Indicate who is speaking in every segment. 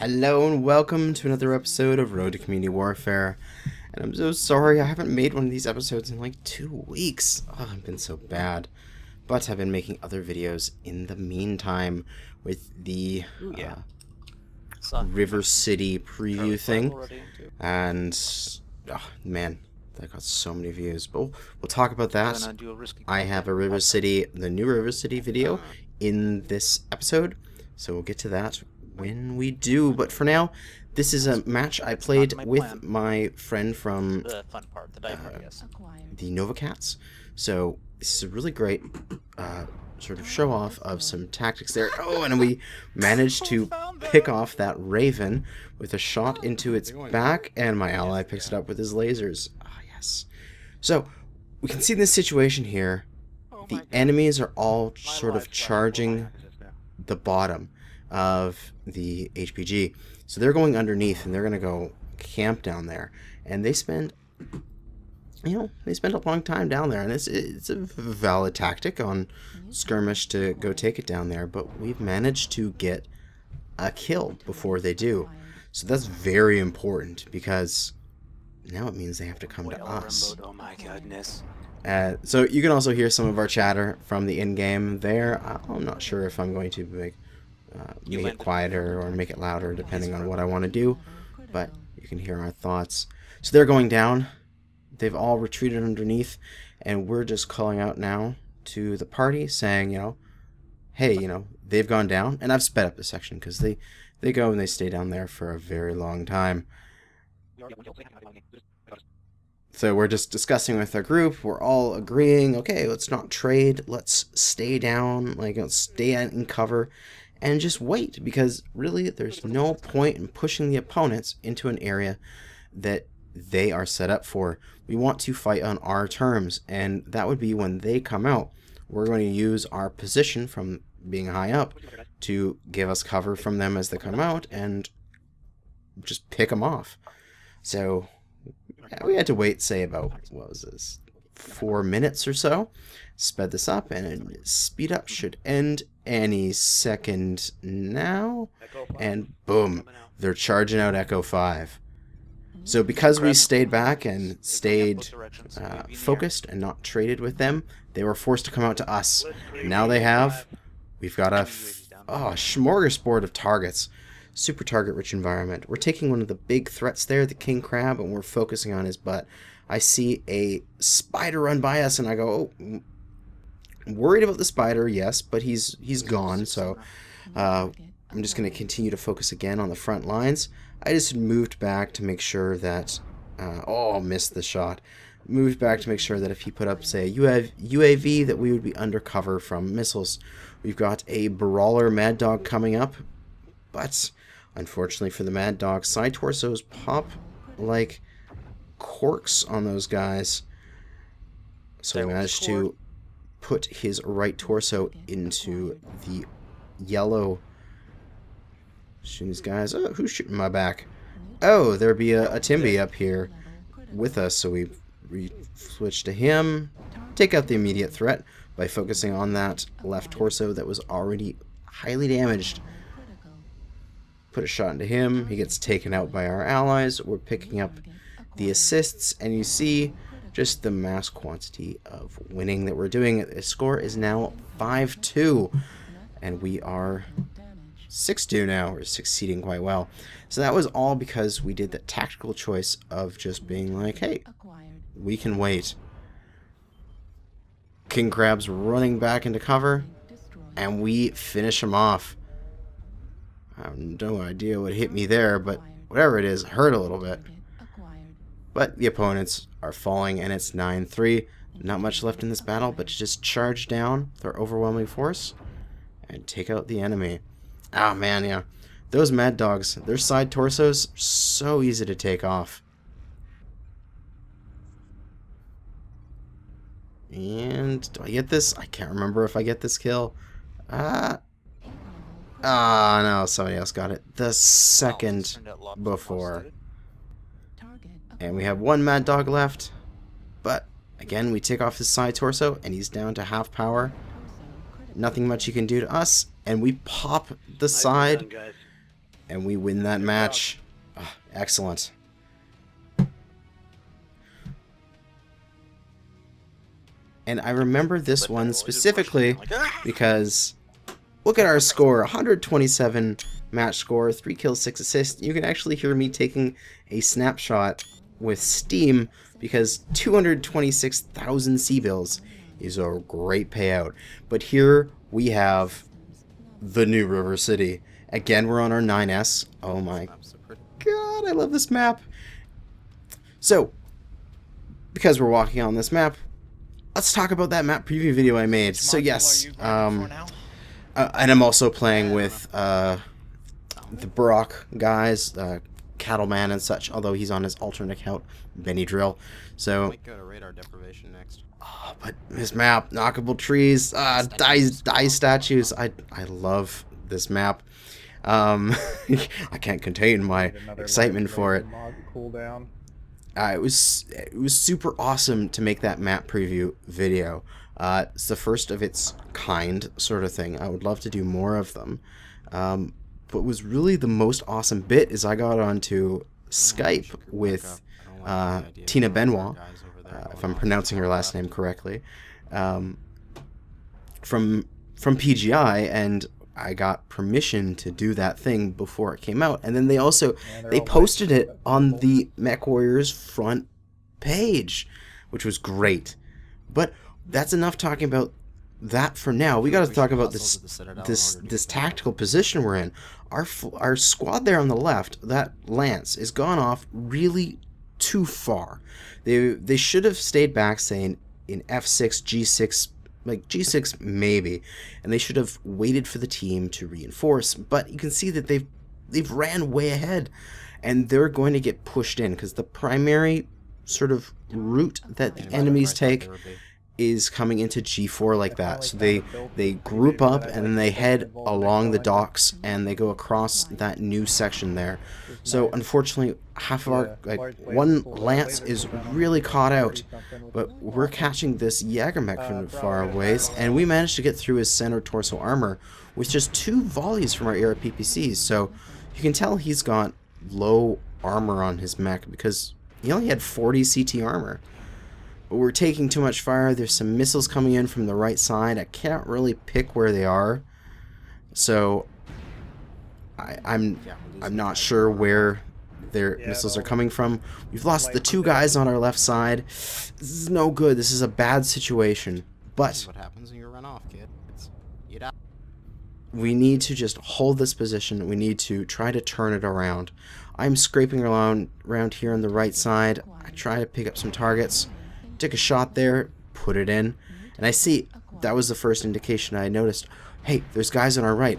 Speaker 1: Hello and welcome to another episode of Road to Community Warfare. And I'm so sorry I haven't made one of these episodes in like 2 weeks. Oh, I've been so bad. But I've been making other videos in the meantime with the River City preview thing. And, oh man, that got so many views. But we'll talk about that. I have a River City, the new River City video in this episode. So we'll get to that when we do, but for now, this is a match I played with my friend from
Speaker 2: the fun part, the diaper, I guess.
Speaker 1: the Nova Cats. So this is a really great sort of show off of some tactics there. Oh, and we managed to pick off that Raven with a shot into its back, and my ally picks it up with his lasers. Ah, yes. So we can see this situation here. The enemies are all sort of charging the bottom of the HPG. So they're going underneath and they're going to go camp down there. And they spend, they spend a long time down there. And it's a valid tactic on skirmish to go take it down there. But we've managed to get a kill before they do. So that's very important because now it means they have to come to us.
Speaker 2: Oh my goodness.
Speaker 1: So you can also hear some of our chatter from the in-game there. I'm not sure if I'm going to make it quieter or make it louder depending on what I want to do, but you can hear our thoughts. So they're going down. They've all retreated underneath, and we're just calling out now to the party saying, hey, they've gone down, and I've sped up this section because they go and they stay down there for a very long time. So we're just discussing with our group. We're all agreeing, okay, let's not trade. Let's stay down, let's stay in cover and just wait, because really there's no point in pushing the opponents into an area that they are set up for. We want to fight on our terms, and that would be when they come out. We're going to use our position from being high up to give us cover from them as they come out and just pick them off. So we had to wait, say, about, 4 minutes or so. Sped this up, and speed up should end any second now. And boom, they're charging out Echo 5. So because we stayed back and stayed focused and not traded with them, they were forced to come out to us. Now we've got a smorgasbord of targets. Super target-rich environment. We're taking one of the big threats there, the king crab, and we're focusing on his butt. I see a spider run by us, and I go, oh, worried about the spider, yes, but he's gone, so I'm just going to continue to focus again on the front lines. I just moved back to make sure that, missed the shot. Moved back to make sure that if he put up, say, a UAV, that we would be under cover from missiles. We've got a Brawler Mad Dog coming up, but unfortunately for the Mad Dog, side torsos pop like corks on those guys. So we managed to put his right torso into the yellow. Shooting these guys. Oh, who's shooting my back? Oh, there'd be a Timby up here with us, so we switched to him. Take out the immediate threat by focusing on that left torso that was already highly damaged. Put a shot into him. He gets taken out by our allies. We're picking up the assists, and you see just the mass quantity of winning that we're doing. The score is now 5-2, and we are 6-2 now. We're succeeding quite well. So that was all because we did the tactical choice of just being like, hey, we can wait. King Crab's running back into cover, and we finish him off. I have no idea what hit me there, but whatever it is, it hurt a little bit. But the opponents are falling, and it's 9-3. Not much left in this battle, but to just charge down their overwhelming force and take out the enemy. Ah, man, yeah. Those Mad Dogs, their side torsos, so easy to take off. And do I get this? I can't remember if I get this kill. No, somebody else got it. The second before. And we have one Mad Dog left. But, again, we take off his side torso, and he's down to half power. Nothing much he can do to us. And we pop the side and we win that match. Oh, excellent. And I remember this one specifically because look at our score, 127 match score, 3 kills, 6 assists. You can actually hear me taking a snapshot with Steam because 226,000 C-bills is a great payout. But here we have the new River City. Again, we're on our 9S. Oh my god, I love this map. So, because we're walking on this map, let's talk about that map preview video I made. So yes, and I'm also playing with the Brock guys, Cattleman and such, although he's on his alternate account, Benny Drill. So,
Speaker 2: Might go to radar deprivation next.
Speaker 1: oh, but this map, knockable trees, die statues. I love this map. I can't contain my excitement for it. It was super awesome to make that map preview video. It's the first of its kind sort of thing. I would love to do more of them. But was really the most awesome bit is I got onto Skype with Tina Benoit, if I'm pronouncing her last name correctly, from PGI, and I got permission to do that thing before it came out. And then they also they posted it on the MechWarriors front page, which was great. But that's enough talking about that for now. We got to talk about this tactical position we're in. Our squad there on the left, that Lance, is gone off really too far. They should have stayed back, saying in F6, G6, like G6 maybe, and they should have waited for the team to reinforce. But you can see that they've ran way ahead, and they're going to get pushed in because the primary sort of route that the enemies take is coming into G4 like that. So they group up and then they head along the docks and they go across that new section there. So unfortunately, half of our, like, one Lance is really caught out, but we're catching this Jägermech from far away, and we managed to get through his center torso armor with just 2 volleys from our air PPCs. So you can tell he's got low armor on his mech because he only had 40 CT armor. But we're taking too much fire. There's some missiles coming in from the right side. I can't really pick where they are, so I'm not sure where their missiles are coming from. We've lost the 2 guys on our left side. This is no good. This is a bad situation. But
Speaker 2: What happens when you run off, kid?
Speaker 1: we need to just hold this position. We need to try to turn it around. I'm scraping around here on the right side. I try to pick up some targets. Took a shot there, put it in, and I see that was the first indication I noticed. Hey, there's guys on our right.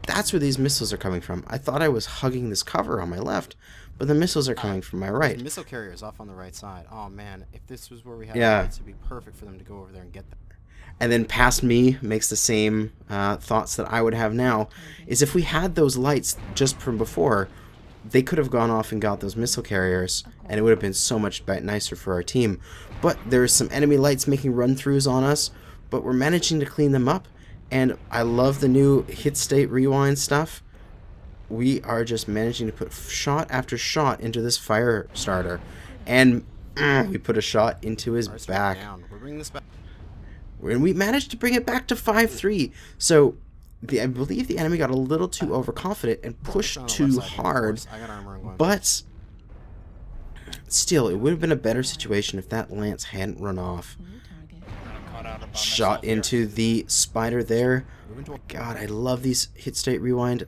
Speaker 1: That's where these missiles are coming from. I thought I was hugging this cover on my left, but the missiles are coming from my right.
Speaker 2: The missile carrier is off on the right side. Oh man, if this was where we had
Speaker 1: lights,
Speaker 2: it'd be perfect for them to go over there and get them.
Speaker 1: And then past me makes the same thoughts that I would have now, is if we had those lights just from before, they could have gone off and got those missile carriers, and it would have been so much nicer for our team. But there's some enemy lights making run-throughs on us, but we're managing to clean them up, and I love the new hit state rewind stuff. We are just managing to put shot after shot into this fire starter, and we put a shot into his back.
Speaker 2: We're bringing this back.
Speaker 1: And we managed to bring it back to 5-3. So I believe the enemy got a little too overconfident and pushed too hard, but still, it would have been a better situation if that Lance hadn't run off. Shot into the spider there. God, I love these hit state rewind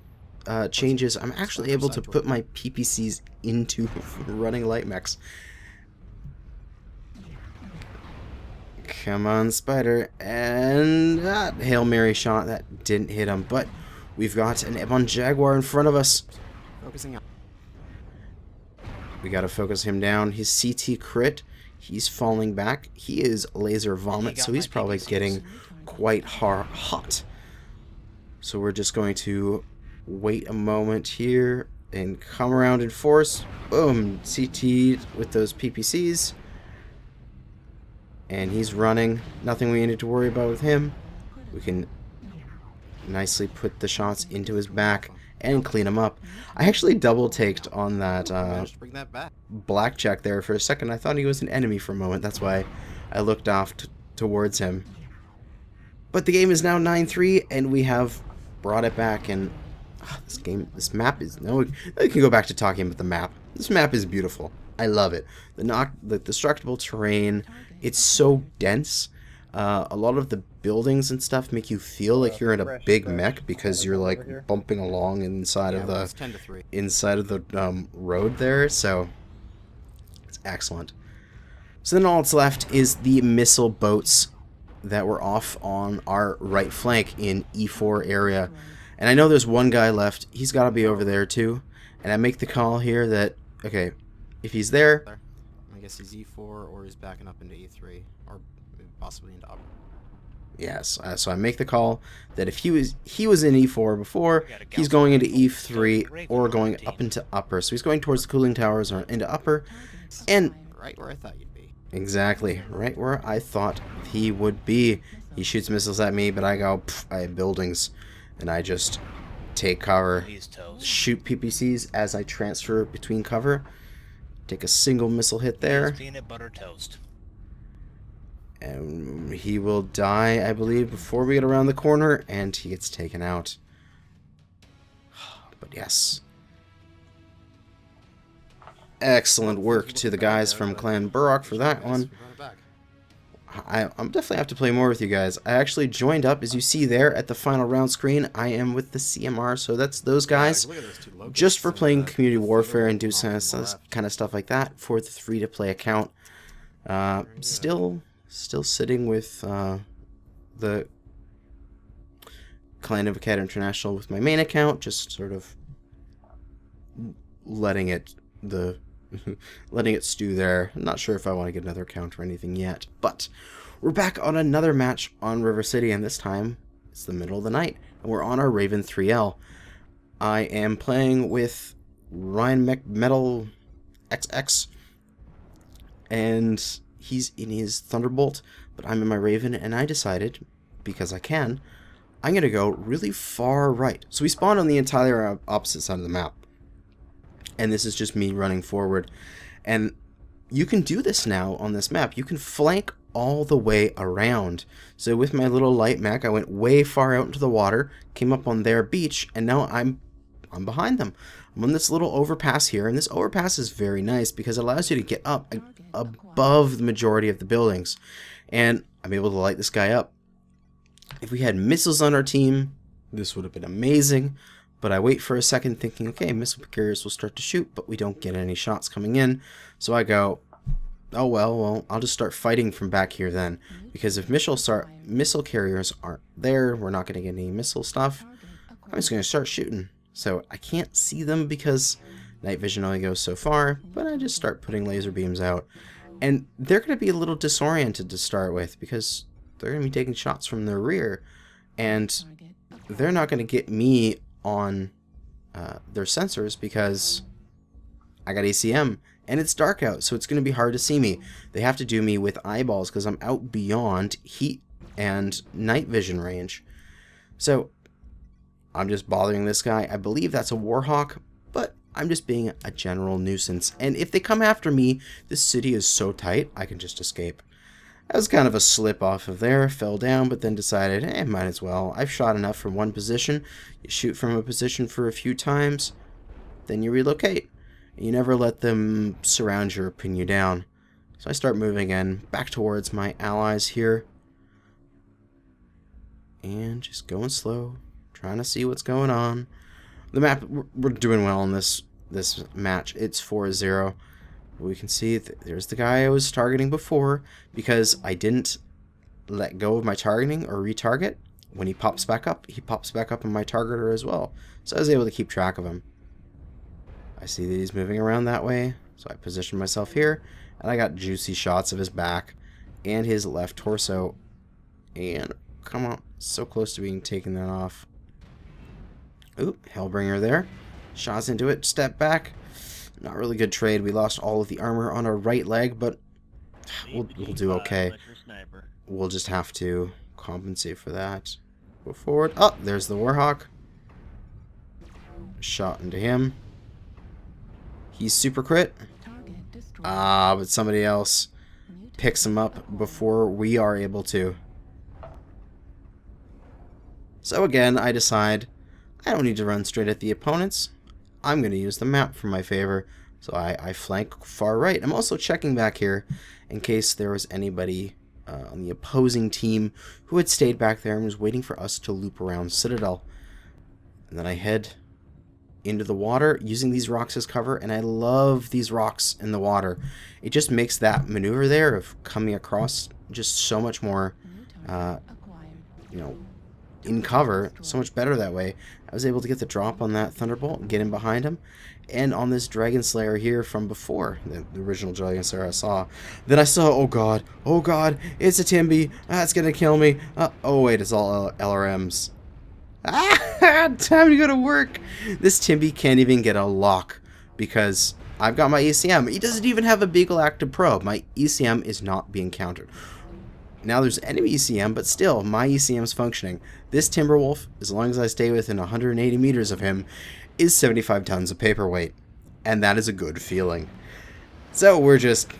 Speaker 1: changes. I'm actually able to put my PPCs into running light mechs. Come on, spider, and Hail Mary shot that didn't hit him, but we've got an Ebon Jaguar in front of us.
Speaker 2: Focusing on.
Speaker 1: We gotta focus him down. His CT crit, he's falling back. He is laser vomit, so he's probably getting quite hot. So we're just going to wait a moment here and come around in force. Boom, CT with those PPCs. And he's running. Nothing we needed to worry about with him. We can nicely put the shots into his back. and clean him up. I actually double-taked on that
Speaker 2: Managed to bring that back.
Speaker 1: blackjack there for a second. I thought he was an enemy for a moment. That's why I looked off towards him. But the game is now 9-3, and we have brought it back. And this map is I can go back to talking about the map. This map is beautiful. I love it. The destructible terrain. It's so dense. A lot of the buildings and stuff make you feel like you're in a big mech because you're like bumping along inside of the
Speaker 2: 10 to 3.
Speaker 1: inside of the road there. So it's excellent. So then all that's left is the missile boats that were off on our right flank in E4 area. And I know there's one guy left. He's got to be over there too. And I make the call here that, okay, if he's there...
Speaker 2: I guess he's E4 or he's backing up into E3 or possibly into upper.
Speaker 1: Yes, so I make the call that if he was in E4 before, he's going into E3 or going up into upper. So he's going towards the cooling towers or into upper. And
Speaker 2: right where I thought you'd be.
Speaker 1: exactly, right where I thought he would be. He shoots missiles at me, but I go, I have buildings. And I just take cover, shoot PPCs as I transfer between cover. Take a single missile hit there.
Speaker 3: Peanut butter toast.
Speaker 1: And he will die, I believe, before we get around the corner, and he gets taken out. But yes. Excellent work to the guys from Clan Burrock for that one. I'm definitely have to play more with you guys. I actually joined up, as you see there at the final round screen. I am with the CMR, so that's those guys. Just for playing Community Warfare and do kind of stuff like that for the free-to-play account. Still sitting with the Clan of Cat International with my main account, just sort of letting it stew there. I'm not sure if I want to get another account or anything yet, but we're back on another match on River City, and this time it's the middle of the night, and we're on our Raven 3L. I am playing with Ryan Metal XX, and he's in his Thunderbolt, but I'm in my Raven, and I decided, because I can, I'm going to go really far right. So we spawned on the entire opposite side of the map. And this is just me running forward. And you can do this now on this map. You can flank all the way around. So with my little light mech, I went way far out into the water, came up on their beach, and now I'm behind them. I'm on this little overpass here, and this overpass is very nice because it allows you to get up above the majority of the buildings. And I'm able to light this guy up. If we had missiles on our team, this would have been amazing. But I wait for a second thinking, okay, missile carriers will start to shoot, but we don't get any shots coming in. So I go, oh, well, I'll just start fighting from back here then. Because if missile carriers aren't there, we're not going to get any missile stuff. I'm just going to start shooting. So I can't see them because night vision only goes so far, but I just start putting laser beams out. And they're going to be a little disoriented to start with because they're going to be taking shots from their rear. And they're not going to get me on their sensors because I got ACM and it's dark out, so it's going to be hard to see me. They have to do me with eyeballs because I'm out beyond heat and night vision range. So I'm just bothering this guy. I believe that's a Warhawk, but I'm just being a general nuisance. And if they come after me, this city is so tight, I can just escape. That was kind of a slip off of there, fell down, but then decided, might as well. I've shot enough from one position. You shoot from a position for a few times, then you relocate. You never let them surround you or pin you down. So I start moving in, back towards my allies here. And just going slow, trying to see what's going on. The map, we're doing well in this match. It's 4-0. We can see there's the guy I was targeting before because I didn't let go of my targeting or retarget. When he pops back up in my targeter as well. So I was able to keep track of him. I see that he's moving around that way, so I position myself here, and I got juicy shots of his back and his left torso. And come on, so close to being taken that off. Oop, Hellbringer there. Shots into it, step back. Not really good trade. We lost all of the armor on our right leg, but we'll do okay. We'll just have to compensate for that. Go forward. Oh, there's the Warhawk. shot into him. He's super crit. But somebody else picks him up before we are able to. So again, I decide I don't need to run straight at the opponents. I'm going to use the map for my favor. So I flank far right. I'm also checking back here in case there was anybody on the opposing team who had stayed back there and was waiting for us to loop around Citadel. And then I head into the water using these rocks as cover, and I love these rocks in the water. It just makes that maneuver there of coming across just so much more, you know, in cover, so much better that way. I was able to get the drop on that Thunderbolt, get in behind him, and on this Dragon Slayer here from before, the original Dragon Slayer I saw. Then I saw, oh god, it's a Timby, it's gonna kill me. Oh wait, it's all LRMs. Time to go to work. This Timby can't even get a lock because I've got my ECM. He doesn't even have a Beagle active probe. My ECM is not being countered. Now there's enemy ECM, but still, my ECM is functioning. This Timberwolf, as long as I stay within 180 meters of him, is 75 tons of paperweight. And that is a good feeling. So we're just...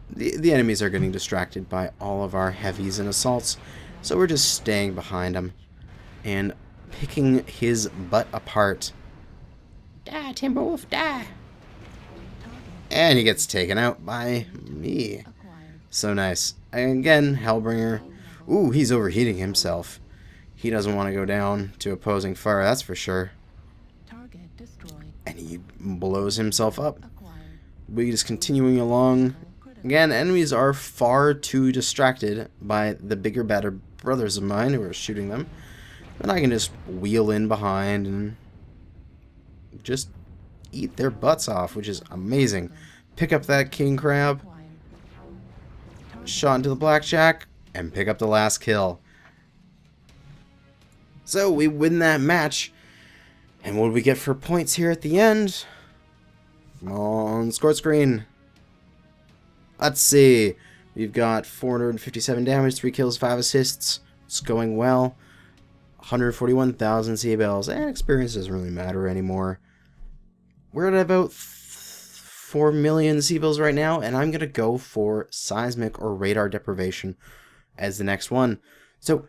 Speaker 1: The enemies are getting distracted by all of our heavies and assaults. So we're just staying behind him and picking his butt apart. Die, Timberwolf, die! And he gets taken out by me. So nice. And again, Hellbringer. Ooh, he's overheating himself. He doesn't want to go down to opposing fire, that's for sure. And he blows himself up. We just continuing along. Again, enemies are far too distracted by the bigger, better brothers of mine who are shooting them. Then I can just wheel in behind and just eat their butts off, which is amazing. Pick up that king crab, shot into the blackjack, and pick up the last kill. So we win that match. And what do we get for points here at the end? Come on, score screen. Let's see. We've got 457 damage, 3 kills, 5 assists. It's going well. 141,000 C-Bells, and experience doesn't really matter anymore. We're at about 4 million C-Bells right now, and I'm going to go for Seismic or Radar Deprivation as the next one. So,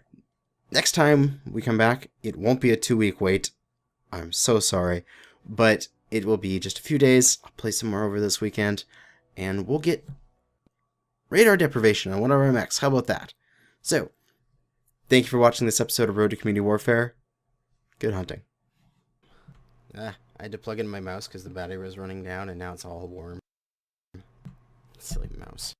Speaker 1: next time we come back, it won't be a 2-week wait. I'm so sorry, but it will be just a few days. I'll play some more over this weekend, and we'll get Radar Deprivation on one of our mechs. How about that? So, thank you for watching this episode of Road to Community Warfare. Good hunting.
Speaker 2: I had to plug in my mouse because the battery was running down, and now it's all warm. Silly mouse.